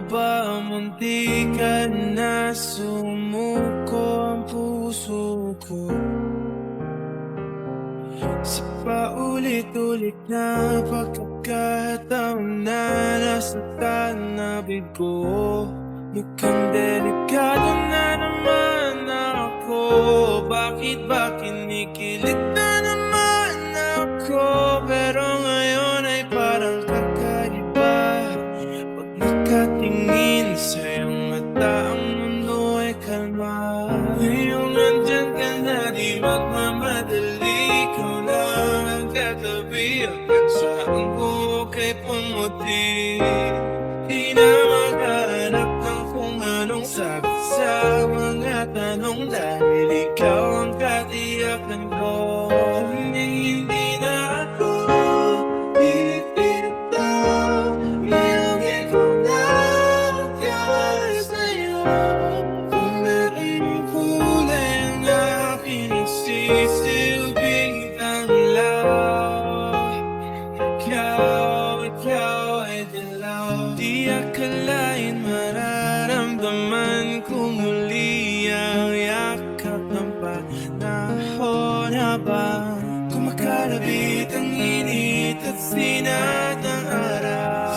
ba muntikan na sumuko ang puso ko sa paulit-ulit na pagkakataon na nasaktan na bigo? Mukhang delikado na naman ako. Bakit ba kinikilig na naman ako? Pero ngayon ay parang kakaiba. Pag nakatingin sa iyong mata, ang mundo ay kalma. Ngayong nandyan ka na, di magmamadali. Ikaw lang ang katabi, hanggang saan ko kay pumuti. Di na maghanap ng kung anong sagot sa mga tanong, dahil ikaw ang katiyakan ko. Hindi na ako bibitaw, iyong ikaw na kaya sa'yo. Kung meron kulay ang aking nagsisilbing tanglaw, ikaw ay dilaw. Di akalain mararamdaman ko muli ang yakap ng panahon, habang kumakalabit ang init at sinat ng araw.